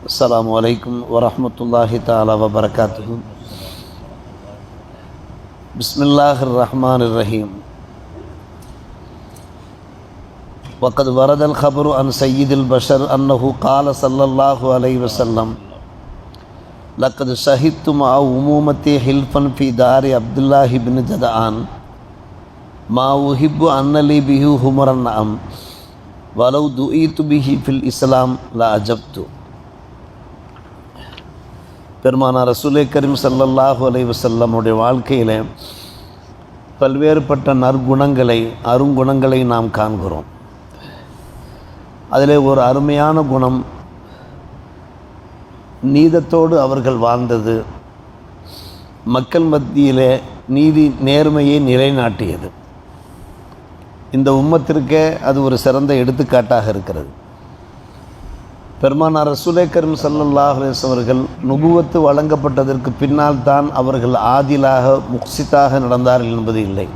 السلام عليكم ورحمة الله تعالى وبركاته. بسم الله الرحمن الرحيم. وقد ورد الخبر عن سيد البشر أنه قال صلى الله عليه وسلم: لقد شهدت مع عمومتي حلفا في دار عبد الله بن جدعان ما أحب أن لي به حمر النعم ولو دعيت به في الإسلام لأجبت. பெருமானார் ரசூலே கரீம் ஸல்லல்லாஹு அலைஹி வஸல்லம் உடைய வாழ்க்கையில் பல்வேறுபட்ட நற்குணங்களை அருங்குணங்களை நாம் காண்கிறோம். அதில் ஒரு அருமையான குணம் நீதத்தோடு அவர்கள் வாழ்ந்தது, மக்கள் மத்தியிலே நீதி நேர்மையை நிலைநாட்டியது. இந்த உம்மத்திற்கே அது ஒரு சிறந்த எடுத்துக்காட்டாக இருக்கிறது. பெருமானார் ரசூலே கரீம் ஸல்லல்லாஹு அலைஹி வஸல்லம் அவர்கள் நுபுவத்து வழங்கப்பட்டதற்கு பின்னால் தான் அவர்கள் ஆதிலாக முக்சித்தாக நடந்தார்கள் என்பது இல்லை.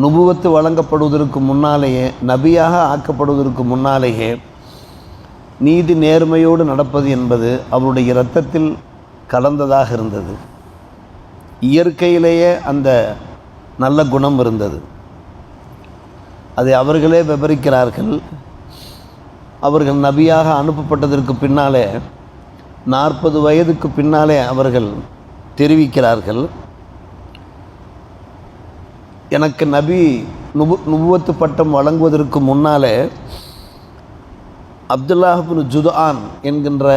நுபுவத்து வழங்கப்படுவதற்கு முன்னாலேயே, நபியாக ஆக்கப்படுவதற்கு முன்னாலேயே நீதி நேர்மையோடு நடப்பது என்பது அவருடைய இரத்தத்தில் கலந்ததாக இருந்தது. இயற்கையிலேயே அந்த நல்ல குணம் இருந்தது. அதை அவர்களே விவரிக்கிறார்கள். அவர்கள் நபியாக அனுப்பப்பட்டதற்கு பின்னாலே 40 வயதுக்கு பின்னாலே அவர்கள் தெரிவிக்கிறார்கள், எனக்கு நபி நுபுவத்து பட்டம் வழங்குவதற்கு முன்னாலே அப்துல்லாஹ் இப்னு ஜுதுஆன் என்கின்ற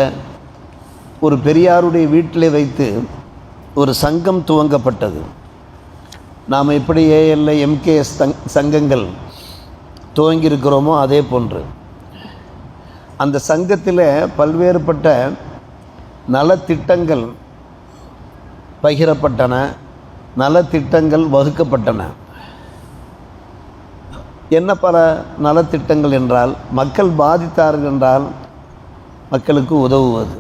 ஒரு பெரியாருடைய வீட்டிலே வைத்து ஒரு சங்கம் துவங்கப்பட்டது. நாம் எப்படி ஏஎல்ஐ எம்கேஎஸ் சங்கங்கள் துவங்கியிருக்கிறோமோ அதே போன்று அந்த சங்கத்தில் பல்வேறுபட்ட நலத்திட்டங்கள் பகிரப்பட்டன, நலத்திட்டங்கள் வகுக்கப்பட்டன. என்ன பல நலத்திட்டங்கள் என்றால், மக்கள் பாதித்தார்கள் என்றால் மக்களுக்கு உதவுவது,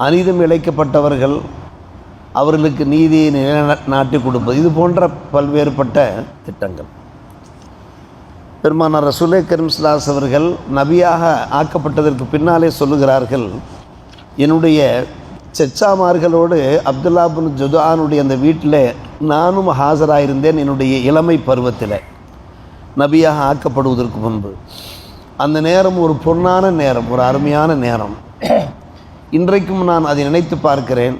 அநீதம் இழைக்கப்பட்டவர்கள் அவர்களுக்கு நீதியை நிலைநாட்டி கொடுப்பது, இது போன்ற பல்வேறுபட்ட திட்டங்கள். பெருமானார் ரசூலே கரீம் ஸல்லல்லாஹு அலைஹி வஸல்லம் அவர்கள் நபியாக ஆக்கப்பட்டதற்கு பின்னாலே சொல்லுகிறார்கள், என்னுடைய செச்சாமார்களோடு அப்துல்லா இப்னு ஜுதுஆனுடைய அந்த வீட்டில் நானும் ஹாஜராயிருந்தேன். என்னுடைய இளமை பருவத்தில் நபியாக ஆக்கப்படுவதற்கு முன்பு அந்த நேரம் ஒரு பொன்னான நேரம், ஒரு அருமையான நேரம். இன்றைக்கும் நான் அதை நினைத்து பார்க்கிறேன்.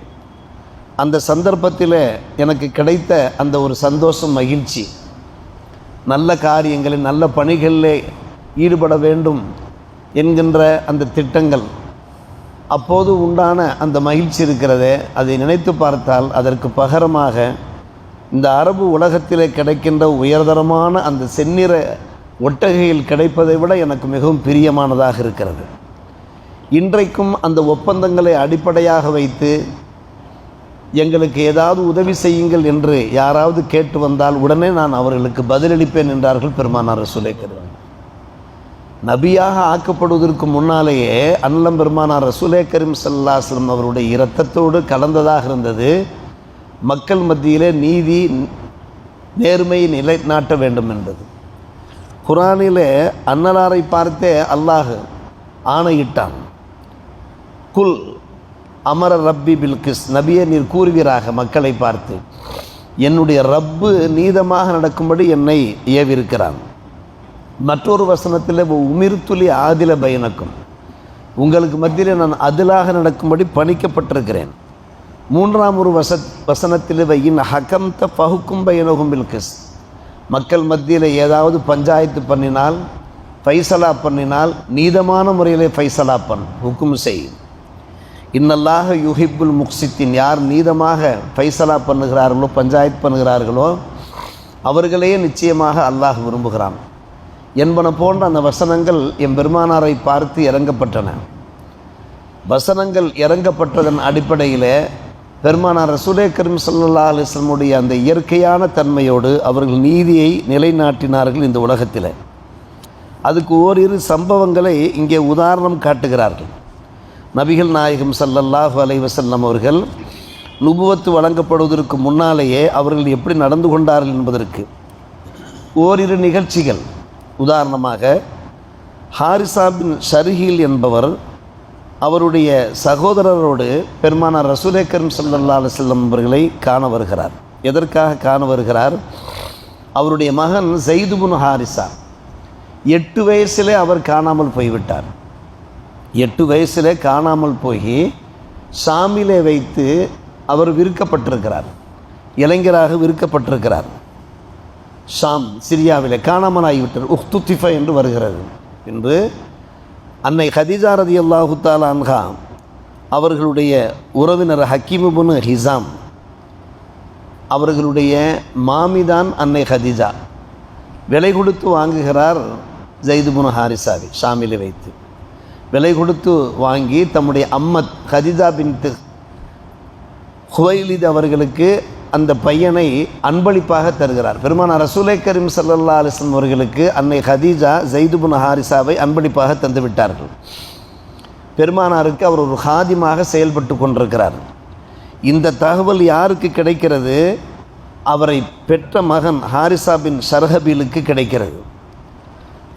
அந்த சந்தர்ப்பத்தில் எனக்கு கிடைத்த அந்த ஒரு சந்தோஷம், மகிழ்ச்சி, நல்ல காரியங்களில் நல்ல பணிகளில் ஈடுபட வேண்டும் என்கின்ற அந்த திட்டங்கள், அப்போது உண்டான அந்த மகிழ்ச்சி இருக்கிறதே, அதை நினைத்து பார்த்தால் அதற்கு பகரமாக இந்த அரபு உலகத்திலே கிடைக்கின்ற உயர்தரமான அந்த செந்நிற ஒட்டகையில் கிடைப்பதை விட எனக்கு மிகவும் பிரியமானதாக இருக்கிறது. இன்றைக்கும் அந்த ஒப்பந்தங்களை அடிப்படையாக வைத்து எங்களுக்கு ஏதாவது உதவி செய்யுங்கள் என்று யாராவது கேட்டு வந்தால் உடனே நான் அவர்களுக்கு பதிலளிப்பேன் என்றார்கள் பெருமானார் ரசூலே கரீம். நபியாக ஆக்கப்படுவதற்கு முன்னாலேயே அன்னம் பெருமானார் ரசூலே கரீம் ஸல்லல்லாஹு அலைஹி வஸல்லம் அவருடைய இரத்தத்தோடு கலந்ததாக இருந்தது, மக்கள் மத்தியிலே நீதி நேர்மையை நிலைநாட்ட வேண்டும் என்பது. குர்ஆனிலே அன்னலாரை பார்த்தே அல்லாஹ் ஆணையிட்டான், குல் அமர ரப்பி பில்கிஸ், நபியே நீர் கூறுவீராக மக்களை பார்த்து, என்னுடைய ரப்பு நீதமாக நடக்கும்படி என்னை ஏவிருக்கிறான். மற்றொரு வசனத்தில் உமிர்துலி ஆதில பைனக்கும், உங்களுக்கு மத்தியில் நான் அதிலாக நடக்கும்படி பணிக்கப்பட்டிருக்கிறேன். மூன்றாம் ஒரு வசனத்தில் வையின் ஹகம்த ஃபஹுக்கும் பைனகும் பில்கிஸ், மக்கள் மத்தியில் ஏதாவது பஞ்சாயத்து பண்ணினால், ஃபைசலா பண்ணினால் நீதமான முறையிலே ஃபைசலா ஹுக்கும் செய். இன்னல்லாஹ யுஹிப்புல் முக்சித்தின், யார் நீதமாக ஃபைசலா பண்ணுகிறார்களோ, பஞ்சாயத்து பண்ணுகிறார்களோ அவர்களையே நிச்சயமாக அல்லாஹ் விரும்புகிறான் என்பன போன்ற அந்த வசனங்கள் என் பெருமானாரை பார்த்து இறங்கப்பட்டன. வசனங்கள் இறங்கப்பட்டதன் அடிப்படையில் பெருமானார் ரசூலே கரீம் ஸல்லல்லாஹு அலைஹி வஸல்லம் உடைய அந்த இயற்கையான தன்மையோடு அவர்கள் நீதியை நிலைநாட்டினார்கள் இந்த உலகத்தில். அதுக்கு ஓரிரு சம்பவங்களை இங்கே உதாரணம் காட்டுகிறார்கள். நபிகள் நாயகம் ஸல்லல்லாஹு அலைஹி வஸல்லம் அவர்கள் நுபுவத்து வழங்கப்படுவதற்கு முன்னாலேயே அவர்கள் எப்படி நடந்து கொண்டார்கள் என்பதற்கு ஓரிரு நிகழ்ச்சிகள். உதாரணமாக ஹாரிசா பின் ஷர்ஹீல் என்பவர் அவருடைய சகோதரரோடு பெருமானார் ரசூலே கரீம் ஸல்லல்லாஹு அலைஹி வஸல்லம் அவர்களை காண வருகிறார். எதற்காக காண வருகிறார்? அவருடைய மகன் ஸைத் இப்னு ஹாரிஸா 8 வயசிலே அவர் காணாமல் போய்விட்டார். 8 வயசிலே காணாமல் போய் ஷாமிலே வைத்து அவர் விற்கப்பட்டிருக்கிறார். இளைஞராக விற்கப்பட்டிருக்கிறார். ஷாம் சிரியாவிலே காணாமல் ஆகிவிட்டார். உஹ்துத்திஃப என்று வருகிறது. என்று அன்னை ஹதீஜா ரலியல்லாஹு தஆலா அன்ஹா அவர்களுடைய உறவினர் ஹக்கீம் இப்னு ஹிஸாம் அவர்களுடைய மாமிதான் அன்னை ஹதீஜா. விலை கொடுத்து வாங்குகிறார் ஸைத் இப்னு ஹாரிஸாவை ஷாமிலே வைத்து. விலை கொடுத்து வாங்கி தம்முடைய அம்மத் ஹதீஜா பின்த் ஹுவைலித் அவர்களுக்கு அந்த பையனை அன்பளிப்பாக தருகிறார். பெருமானார் ரசூலே கரீம் ஸல்லல்லாஹு அலைஹி வஸல்லம் அவர்களுக்கு அன்னை ஹதீஜா ஸைத் இப்னு ஹாரிஸாவை அன்பளிப்பாக தந்து விட்டார்கள். பெருமானாருக்கு அவர் ஒரு ஹாதிமாக செயல்பட்டு கொண்டிருக்கிறார். இந்த தகவல் யாருக்கு கிடைக்கிறது? அவரை பெற்ற மகன் ஹாரிஸா பின் ஷர்ஹபீலுக்கு கிடைக்கிறது.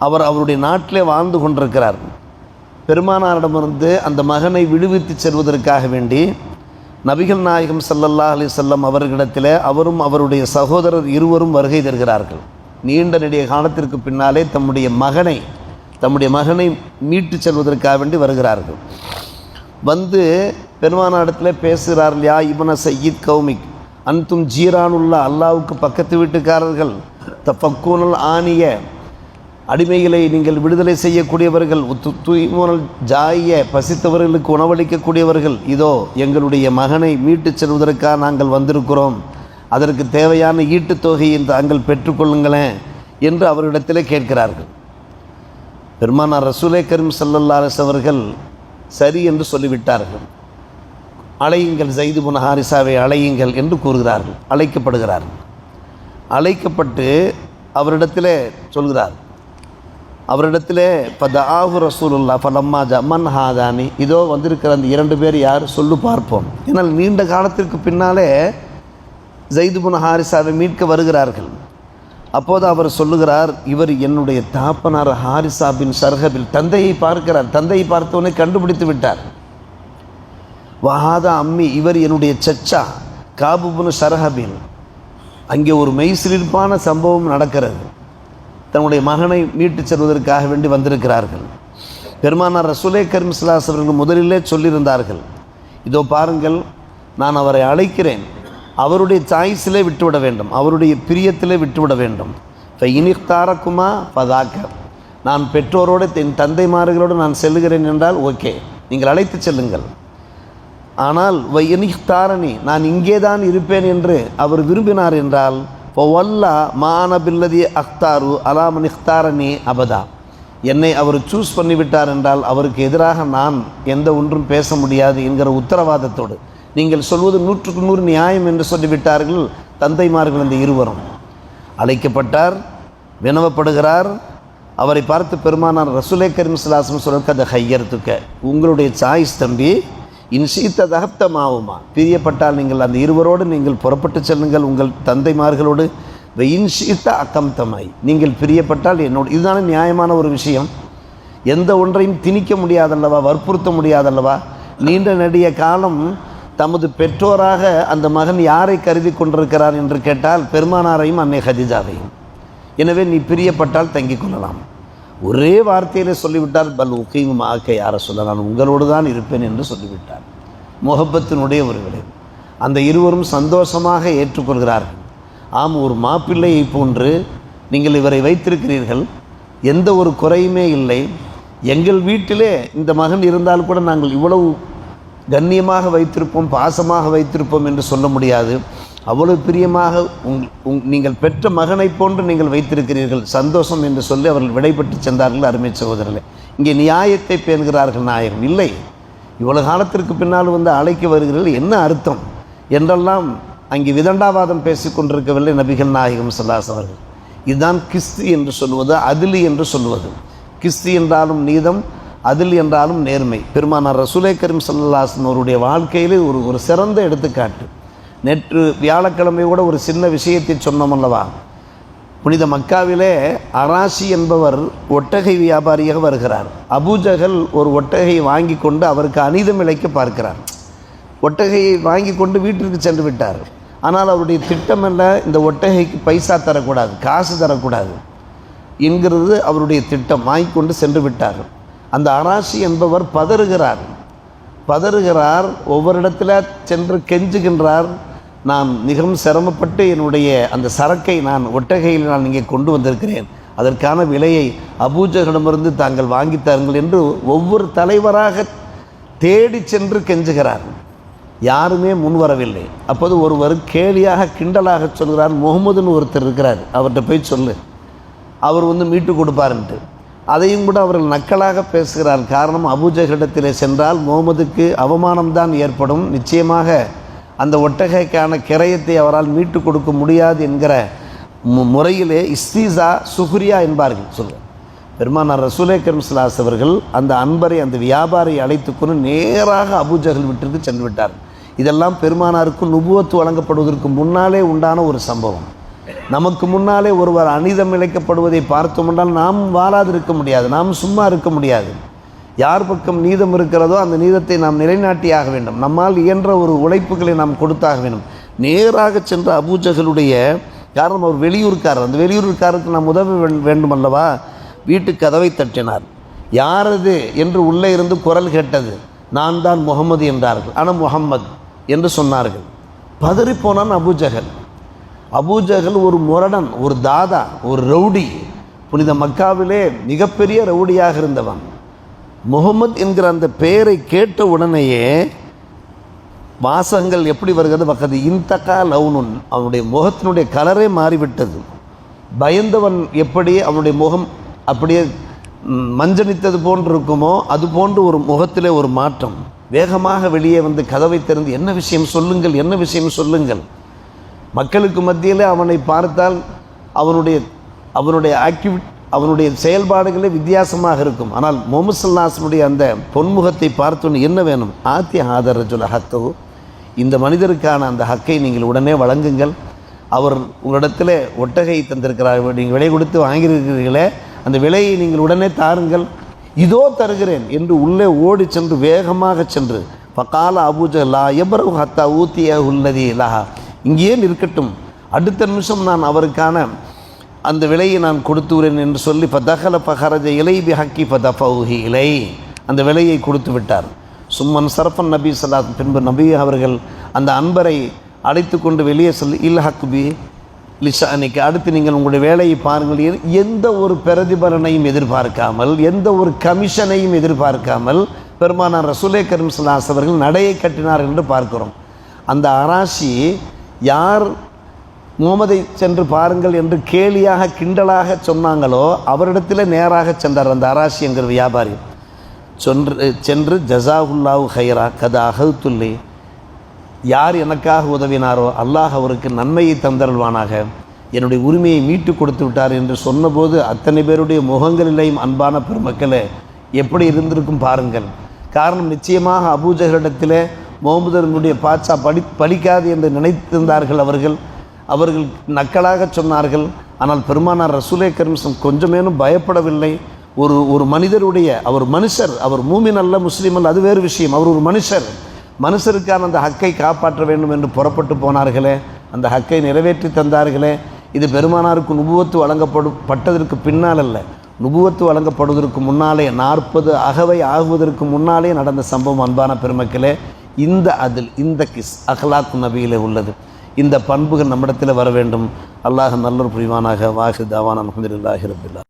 அவர் அவருடைய நாட்டிலே வாழ்ந்து கொண்டிருக்கிறார். பெருமானாரிடமிருந்து அந்த மகனை விடுவித்து செல்வதற்காக வேண்டி நபிகள் நாயகம் ஸல்லல்லாஹு அலைஹி வஸல்லம் அவர்களிடத்தில் அவரும் அவருடைய சகோதரர் இருவரும் வருகை தருகிறார்கள். நீண்ட நெடிய காலத்திற்கு பின்னாலே தம்முடைய மகனை மீட்டு செல்வதற்காக வேண்டி வருகிறார்கள். வந்து பெருமானாரிடத்தில் பேசுகிறார். யா இப்ன சய்யித் கௌமிக் அன்தும் ஜீரானுல்லா, அல்லாவுக்கு பக்கத்து வீட்டுக்காரர்கள், தஃபக்கூனல் ஆனிய அடிமைகளை நீங்கள் விடுதலை செய்யக்கூடியவர்கள், தூய்மூனல் ஜாய பசித்தவர்களுக்கு உணவளிக்கக்கூடியவர்கள், இதோ எங்களுடைய மகனை மீட்டு செல்வதற்காக நாங்கள் வந்திருக்கிறோம், அதற்கு தேவையான ஈட்டுத் தொகையை தாங்கள் பெற்றுக்கொள்ளுங்களேன் என்று அவரிடத்தில் கேட்கிறார்கள். பெருமானார் ரசூலே கரீம் ஸல்லல்லாஹு அலைஹி வஸல்லம் அவர்கள் சரி என்று சொல்லிவிட்டார்கள். அழையுங்கள், ஸைத் இப்னு ஹாரிஸாவை அழையுங்கள் என்று கூறுகிறார்கள். அழைக்கப்படுகிறார்கள். அழைக்கப்பட்டு அவரிடத்தில் சொல்கிறார். அவரிடத்தில் ஃபதஆஹு ரசூலுல்லாஹ் ஃபலம்மா ஜமன் ஹாதானி, இதோ வந்திருக்கிற அந்த 2 பேர் யார் சொல்லு பார்ப்போம். ஏன்னால் நீண்ட காலத்திற்கு பின்னாலே ஸைத் இப்னு ஹாரிஸாவை மீட்க வருகிறார்கள். அப்போது அவர் சொல்லுகிறார், இவர் என்னுடைய தாப்பனார் ஹாரிஸா பின் ஷர்ஹபில். தந்தையை பார்க்கிறார். தந்தையை பார்த்தவனை கண்டுபிடித்து விட்டார். வஹாதா அம்மி, இவர் என்னுடைய சச்சா காப் இப்னு ஷர்ஹபில். அங்கே ஒரு மெய்சிலிர்ப்பான சம்பவம் நடக்கிறது. தன்னுடைய மகனை மீட்டு செல்வதற்காக வேண்டி வந்திருக்கிறார்கள். பெருமானார் ரசூலே கரீம் ஸல்லல்லாஹு அலைஹி வஸல்லம் முதலிலே சொல்லியிருந்தார்கள், இதோ பாருங்கள், நான் அவரை அழைக்கிறேன், அவருடைய சாய்ஸிலே விட்டுவிட வேண்டும், அவருடைய பிரியத்திலே விட்டுவிட வேண்டும். இனிக்தாரக்குமா பதாக்க, நான் பெற்றோரோடு என் தந்தைமார்களோடு நான் செல்லுகிறேன் என்றால் ஓகே, நீங்கள் அழைத்து செல்லுங்கள். ஆனால் இனிக்தாரணி, நான் இங்கே தான் இருப்பேன் என்று அவர் விரும்பினார் என்றால் வல்லா மான பில்லதி அக்தாரு அலாமன் இக்தாரணி அபதா, என்னை அவர் சூஸ் பண்ணிவிட்டார் என்றால் அவருக்கு எதிராக நான் எந்த ஒன்றும் பேச முடியாது என்கிற உத்தரவாதத்தோடு, நீங்கள் சொல்வது 100க்கு 100 நியாயம் என்று சொல்லிவிட்டார்கள் தந்தைமார்கள். இந்த இருவரும் அழைக்கப்பட்டார், வினவப்படுகிறார். அவரை பார்த்து பெருமானார் ரசூலே கரீம் ஸல்லல்லாஹு அலைஹி வஸல்லம் சொல்ல, கத ஹையர்துக்க, உங்களுடைய சாய்ஸ் தம்பி, இன்ஷீத்த தகப்தமாவுமா, பிரியப்பட்டால் நீங்கள் அந்த இருவரோடு நீங்கள் புறப்பட்டு செல்லுங்கள் உங்கள் தந்தைமார்களோடு. இன்ஷீத்த அக்கம்தமாய், நீங்கள் பிரியப்பட்டால் என்னோடு. இதுதானே நியாயமான ஒரு விஷயம். எந்த ஒன்றையும் திணிக்க முடியாதல்லவா, வற்புறுத்த முடியாதல்லவா. நீண்ட நெடிய காலம் தமது பெற்றோராக அந்த மகன் யாரை கருதி கொண்டிருக்கிறார் என்று கேட்டால் பெருமானாரையும் அன்னை ஹதீஜாவையும். எனவே நீ பிரியப்பட்டால் தங்கிக் கொள்ளலாம். ஒரே வார்த்தையிலே சொல்லிவிட்டார், பல் உக்கீமும் ஆக்க யாரை சொல்ல, நான் உங்களோடு தான் இருப்பேன் என்று சொல்லிவிட்டார். முஹப்பத்தினுடைய ஒரு விளைவு. அந்த இருவரும் சந்தோஷமாக ஏற்றுக்கொள்கிறார்கள். ஆம், ஒரு மாப்பிள்ளையை போன்று நீங்கள் இவரை வைத்திருக்கிறீர்கள், எந்த ஒரு குறையுமே இல்லை. எங்கள் வீட்டிலே இந்த மகன் இருந்தால் கூட நாங்கள் இவ்வளவு கண்ணியமாக வைத்திருப்போம், பாசமாக வைத்திருப்போம் என்று சொல்ல முடியாது. அவ்வளவு பிரியமாக நீங்கள் பெற்ற மகனை போன்று நீங்கள் வைத்திருக்கிறீர்கள், சந்தோஷம் என்று சொல்லி அவர்கள் விடைபெற்று சென்றார்கள். அருமை சகோதரர்களே, இங்கே நியாயத்தை பேணுகிறார்கள் நாயகம். இல்லை, இவ்வளவு காலத்திற்கு பின்னால் வந்து அழைக்க வருகிறீர்கள், என்ன அர்த்தம் என்றெல்லாம் அங்கே விதண்டாவாதம் பேசிக்கொண்டிருக்கவில்லை நபிகள் நாயகம் ஸல்லல்லாஹு அலைஹி வஸல்லம் அவர்கள். இதுதான் கிஸ்தி என்று சொல்வது, அதிலி என்று சொல்வது. கிஸ்தி என்றாலும் நீதம், அதில் என்றாலும் நேர்மை. பெருமானார் ரசூலே கரீம் ஸல்லல்லாஹு அலைஹி வஸல்லம் அவருடைய வாழ்க்கையிலே ஒரு சிறந்த எடுத்துக்காட்டு. நேற்று வியாழக்கிழமை கூட ஒரு சின்ன விஷயத்தை சொன்னோம் அல்லவா. புனித மக்காவிலே அராசி என்பவர் ஒட்டகை வியாபாரியாக வருகிறார். அபூஜஹல் ஒரு ஒட்டகையை வாங்கி கொண்டு அவருக்கு அநீதம் இழைக்க பார்க்கிறார். ஒட்டகையை வாங்கி கொண்டு வீட்டிற்கு சென்று விட்டார். ஆனால் அவருடைய திட்டம் என்ன, இந்த ஒட்டகைக்கு பைசா தரக்கூடாது, காசு தரக்கூடாது என்கிறது அவருடைய திட்டம். வாங்கி கொண்டு சென்று விட்டார். அந்த அராசி என்பவர் பதறுகிறார், ஒவ்வொரு இடத்துல சென்று கெஞ்சுகின்றார். நான் மிகவும் சிரமப்பட்டு என்னுடைய அந்த சரக்கை நான் ஒட்டகையில் நான் இங்கே கொண்டு வந்திருக்கிறேன், அதற்கான விலையை அபூஜஹலிடமிருந்து தாங்கள் வாங்கி தாருங்கள் என்று ஒவ்வொரு தலைவராக தேடி சென்று கெஞ்சுகிறார். யாருமே முன்வரவில்லை. அப்போது ஒருவர் கேலியாக கிண்டலாக சொல்கிறார், முகமதுன்னு ஒருத்தர் இருக்கிறார், அவர்கிட்ட போய் சொல்லு, அவர் மீட்டு கொடுப்பாருன்ட்டு. அதையும் கூட அவர்கள் நக்கலாக பேசுகிறார். காரணம், அபூஜஹலிடத்திலே சென்றால் முகமதுக்கு அவமானம்தான் ஏற்படும், நிச்சயமாக அந்த ஒட்டகைக்கான கிரயத்தை அவரால் மீட்டு கொடுக்க முடியாது என்கிற முறையிலே இஸ்தீசா சுஹ்ரியா என்பார்கள். சொல்ல பெருமானார் ரசூலே கரீம் ஸல்லல்லாஹு அலைஹி அவர்கள் அந்த அன்பரை, அந்த வியாபாரியை அழைத்து கொண்டு நேராக அபூஜஹல் வீட்டிற்கு சென்று விட்டார். இதெல்லாம் பெருமானாருக்கு நுபுவத்து வழங்கப்படுவதற்கு முன்னாலே உண்டான ஒரு சம்பவம். நமக்கு முன்னாலே ஒருவர் அநீதம் இழைக்கப்படுவதை பார்த்தோம் என்றால் நாம் வாழாது இருக்க முடியாது, நாம் சும்மா இருக்க முடியாது. யார் பக்கம் நீதம் இருக்கிறதோ அந்த நீதத்தை நாம் நிலைநாட்டியாக வேண்டும். நம்மால் இயன்ற ஒரு உழைப்புகளை நாம் கொடுத்தாக வேண்டும். நேராக சென்ற அபூஜஹலுடைய, காரணம் அவர் வெளியூர்காரர், அந்த வெளியூர்காரருக்கு நாம் உதவ வேண்டும் அல்லவா, வீட்டு கதவை தட்டினார். யாரது என்று உள்ளே இருந்து குரல் கேட்டது. நான் தான் முகமது என்றார்கள். ஆனால் முகம்மது என்று சொன்னார்கள். பதறிப்போனான் அபூஜஹல். அபூஜஹல் ஒரு முரடன், ஒரு தாதா, ஒரு ரவுடி, புனித மக்காவிலே மிகப்பெரிய ரவுடியாக இருந்தவன். முகமது என்கிற அந்த பெயரை கேட்ட உடனேயே வாசகங்கள் எப்படி வருகிறது, பக்கத்து இன்தகா லவுனுன், அவனுடைய முகத்தினுடைய கலரே மாறிவிட்டது. பயந்தவன் எப்படி அவனுடைய முகம் அப்படியே மஞ்சனித்தது போன்று இருக்குமோ அது போன்று ஒரு முகத்திலே ஒரு மாற்றம். வேகமாக வெளியே வந்து கதவை திறந்து, என்ன விஷயம் சொல்லுங்கள், என்ன விஷயம் சொல்லுங்கள். மக்களுக்கு மத்தியில் அவனை பார்த்தால் அவனுடைய செயல்பாடுகளே வித்தியாசமாக இருக்கும். ஆனால் முஹம்மது ஸல்லல்லாஹு அலைஹி வஸல்லம் அந்த பொன்முகத்தை பார்த்தோன்னு என்ன வேணும், ஆத்தி ஆதர் ரஜுல ஹக்கோ, இந்த மனிதருக்கான அந்த ஹக்கை நீங்கள் உடனே வழங்குங்கள். அவர் உங்களிடத்தில் ஒட்டகை தந்திருக்கிறார், நீங்கள் விலை கொடுத்து வாங்கியிருக்கிறீர்களே, அந்த விலையை நீங்கள் உடனே தாருங்கள், இதோ தருகிறேன் என்று உள்ளே ஓடி சென்று வேகமாக சென்று ஃபகால அபூஜஹல் லா யப்ரஹு ஹத்தா ஊத்திய உள்ளதி லஹா, இங்கேயே இருக்கட்டும், அடுத்த நிமிஷம் நான் அவருக்கான அந்த விலையை நான் கொடுத்துகிறேன் என்று சொல்லி ஃபதஹல ஃபஹரஜ இலை பிஹக்கி ஃபதஃபௌஹி இலை, அந்த விலையை கொடுத்து விட்டார். சும்மன் சரஃபன் நபி ஸல்லல்லாஹு அலைஹி, பின்பு நபி அவர்கள் அந்த அன்பரை அழைத்து கொண்டு வெளியே சொல்லி இல் ஹக்பி லிஷானிக்கு, அடுத்து நீங்கள் உங்களுடைய வேலையை பாருங்கள். எந்த ஒரு பிரதிபலனையும் எதிர்பார்க்காமல், எந்த ஒரு கமிஷனையும் எதிர்பார்க்காமல் பெருமானார் ரசூலே கரீம் ஸல்லல்லாஹு அலைஹி அவர்கள் நடையை கட்டினார்கள் என்று பார்க்கிறோம். அந்த அராசி யார் முகமதை சென்று பாருங்கள் என்று கேலியாக கிண்டலாக சொன்னாங்களோ அவரிடத்தில் நேராக சென்றார் அந்த அராசி என்கிற வியாபாரி. சென்று ஜஸாஹுல்லாஹு ஹைரா கத அஹதுல்லி, யார் எனக்காக உதவினாரோ அல்லாஹ் அவருக்கு நன்மையை தந்தருள்வானாக, என்னுடைய உரிமையை மீட்டு கொடுத்து விட்டார் என்று சொன்னபோது அத்தனை பேருடைய முகங்களிலேயும் அன்பான பெருமக்களே எப்படி இருந்திருக்கும் பாருங்கள். காரணம், நிச்சயமாக அபூஜஹலிடத்திலே முகமதுடைய பாட்சா பலிக்காது என்று நினைத்திருந்தார்கள். அவர்கள் நக்கலாக சொன்னார்கள். ஆனால் பெருமானார் ரசூலே கரீம் கொஞ்சமேனும் பயப்படவில்லை. ஒரு மனிதருடைய, அவர் மனுஷர், அவர் மூமின் அல்ல, முஸ்லீம் அல்ல, அது வேறு விஷயம். அவர் ஒரு மனுஷருக்கான அந்த ஹக்கை காப்பாற்ற வேண்டும் என்று புறப்பட்டு போனார்களே, அந்த ஹக்கை நிறைவேற்றி தந்தார்களே. இது பெருமானாருக்கு நுபுவத்து வழங்கப்பட்டதற்கு பின்னால் அல்ல, நுபுவத்து வழங்கப்படுவதற்கு முன்னாலே 40 அகவை ஆகுவதற்கு முன்னாலே நடந்த சம்பவம். அன்பான பெருமக்களே, இந்த கிஸ் அஹ்லாக் நபியிலே உள்ளது. இந்த பண்புகள் நம்மிடத்தில் வர வேண்டும். அல்லாஹ் நல்லொரு புரிவானாக. வாஹிர் தாவானா அல்ஹம்துலில்லாஹி ரப்பில் ஆலமீன்.